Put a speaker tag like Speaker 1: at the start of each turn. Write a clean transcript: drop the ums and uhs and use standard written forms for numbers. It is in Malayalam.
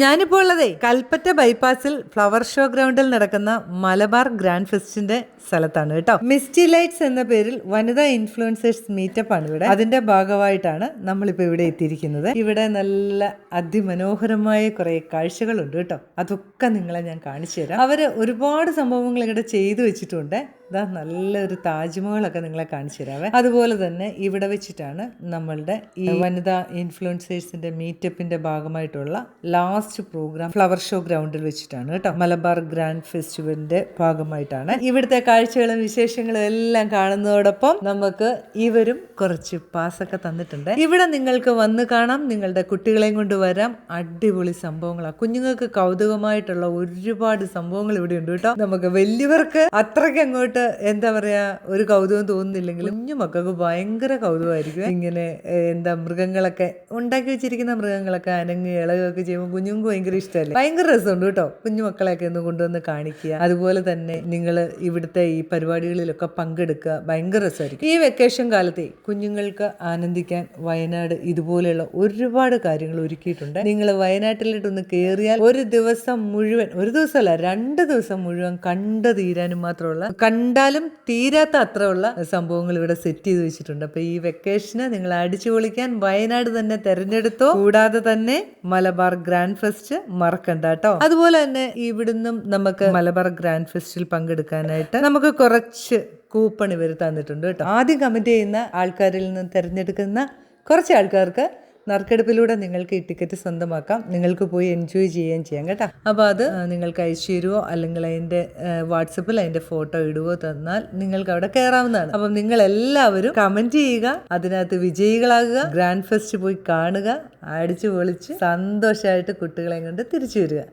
Speaker 1: ഞാനിപ്പോൾ ഉള്ളതേ കൽപ്പറ്റ ബൈപ്പാസിൽ ഫ്ലവർ ഷോ ഗ്രൗണ്ടിൽ നടക്കുന്ന മലബാർ ഗ്രാൻഡ് ഫെസ്റ്റിന്റെ സ്ഥലത്താണ് കേട്ടോ. മിസ്റ്റി ലൈറ്റ്സ് എന്ന പേരിൽ വനിതാ ഇൻഫ്ലുവൻസേഴ്സ് മീറ്റപ്പ് ആണ് ഇവിടെ. അതിന്റെ ഭാഗമായിട്ടാണ് നമ്മളിപ്പോൾ ഇവിടെ എത്തിയിരിക്കുന്നത്. ഇവിടെ നല്ല അതിമനോഹരമായ കുറെ കാഴ്ചകളുണ്ട് കേട്ടോ. അതൊക്കെ നിങ്ങളെ ഞാൻ കാണിച്ചു തരാം. അവര് ഒരുപാട് സംഭവങ്ങൾ ഇവിടെ ചെയ്തു വെച്ചിട്ടുണ്ട്. ഇതാ നല്ലൊരു താജ്മഹലൊക്കെ നിങ്ങളെ കാണിച്ചു തരാവേ. അതുപോലെ തന്നെ ഇവിടെ വെച്ചിട്ടാണ് നമ്മളുടെ ഈ വനിതാ ഇൻഫ്ലുവൻസേഴ്സിന്റെ മീറ്റപ്പിന്റെ ഭാഗമായിട്ടുള്ള ലാസ്റ്റ് പ്രോഗ്രാം ഫ്ലവർ ഷോ ഗ്രൗണ്ടിൽ വെച്ചിട്ടാണ് കേട്ടോ. മലബാർ ഗ്രാൻഡ് ഫെസ്റ്റിവലിന്റെ ഭാഗമായിട്ടാണ്. ഇവിടുത്തെ കാഴ്ചകളും വിശേഷങ്ങളും എല്ലാം കാണുന്നതോടൊപ്പം നമുക്ക് ഇവരും കുറച്ച് പാസ്സൊക്കെ തന്നിട്ടുണ്ട്. ഇവിടെ നിങ്ങൾക്ക് വന്ന് കാണാം, നിങ്ങളുടെ കുട്ടികളെയും കൊണ്ട് വരാം. അടിപൊളി സംഭവങ്ങളാണ്. കുഞ്ഞുങ്ങൾക്ക് കൗതുകമായിട്ടുള്ള ഒരുപാട് സംഭവങ്ങൾ ഇവിടെ ഉണ്ട് കേട്ടോ. നമുക്ക് വലിയവർക്ക് അത്രയ്ക്ക് അങ്ങോട്ട് എന്താ പറയാ ഒരു കൗതുകം തോന്നുന്നില്ലെങ്കിലും കുഞ്ഞു മക്കൾക്ക് ഭയങ്കര കൗതുകമായിരിക്കും. ഇങ്ങനെ എന്താ മൃഗങ്ങളൊക്കെ ഉണ്ടാക്കി വെച്ചിരിക്കുന്ന മൃഗങ്ങളൊക്കെ അനങ്ങി ഇളകൊക്കെ ചെയ്യുമ്പോൾ കുഞ്ഞുങ്ങൾക്ക് ഭയങ്കര ഇഷ്ടമല്ലേ. ഭയങ്കര രസമുണ്ട് കേട്ടോ. കുഞ്ഞു മക്കളെയൊക്കെ ഒന്ന് കൊണ്ടുവന്ന് കാണിക്കുക. അതുപോലെ തന്നെ നിങ്ങൾ ഇവിടുത്തെ ഈ പരിപാടികളിലൊക്കെ പങ്കെടുക്കുക. ഭയങ്കര രസമായിരിക്കും. ഈ വെക്കേഷൻ കാലത്തെ കുഞ്ഞുങ്ങൾക്ക് ആനന്ദിക്കാൻ വയനാട് ഇതുപോലെയുള്ള ഒരുപാട് കാര്യങ്ങൾ ഒരുക്കിയിട്ടുണ്ട്. നിങ്ങൾ വയനാട്ടിലോട്ടൊന്ന് കയറിയാൽ ഒരു ദിവസം മുഴുവൻ, ഒരു ദിവസമല്ല 2 ദിവസം മുഴുവൻ കണ്ടു തീരാനും മാത്രമുള്ള, കണ്ടാലും തീരാത്ത അത്രയുള്ള സംഭവങ്ങൾ ഇവിടെ സെറ്റ് ചെയ്ത് വെച്ചിട്ടുണ്ട്. അപ്പൊ ഈ വെക്കേഷന് നിങ്ങൾ അടിച്ചു പൊളിക്കാൻ വയനാട് തന്നെ തെരഞ്ഞെടുത്തോ. കൂടാതെ തന്നെ മലബാർ ഗ്രാൻഡ് ഫെസ്റ്റ് മറക്കണ്ട കേട്ടോ. അതുപോലെ തന്നെ ഇവിടുന്നും നമുക്ക് മലബാർ ഗ്രാൻഡ് ഫെസ്റ്റിൽ പങ്കെടുക്കാനായിട്ട് നമുക്ക് കുറച്ച് കൂപ്പൺ ഇവർ തന്നിട്ടുണ്ട് കേട്ടോ. ആദ്യം കമന്റ് ചെയ്യുന്ന ആൾക്കാരിൽ നിന്ന് തിരഞ്ഞെടുക്കുന്ന കുറച്ച് ആൾക്കാർക്ക് നറുക്കെടുപ്പിലൂടെ നിങ്ങൾക്ക് ഈ ടിക്കറ്റ് സ്വന്തമാക്കാം. നിങ്ങൾക്ക് പോയി എൻജോയ് ചെയ്യാൻ കേട്ടോ. അപ്പോൾ അത് നിങ്ങൾക്ക് അയച്ചു തരുമോ അല്ലെങ്കിൽ അതിൻ്റെ വാട്സപ്പിൽ അതിൻ്റെ ഫോട്ടോ ഇടുവോ തന്നാൽ നിങ്ങൾക്ക് അവിടെ കയറാവുന്നതാണ്. അപ്പം നിങ്ങൾ എല്ലാവരും കമൻറ്റ് ചെയ്യുക, അതിനകത്ത് വിജയികളാകുക, ഗ്രാൻഡ് ഫെസ്റ്റ് പോയി കാണുക, അടിച്ചു പൊളിച്ച് സന്തോഷമായിട്ട് കുട്ടികളെയും കൊണ്ട് തിരിച്ചു വരിക.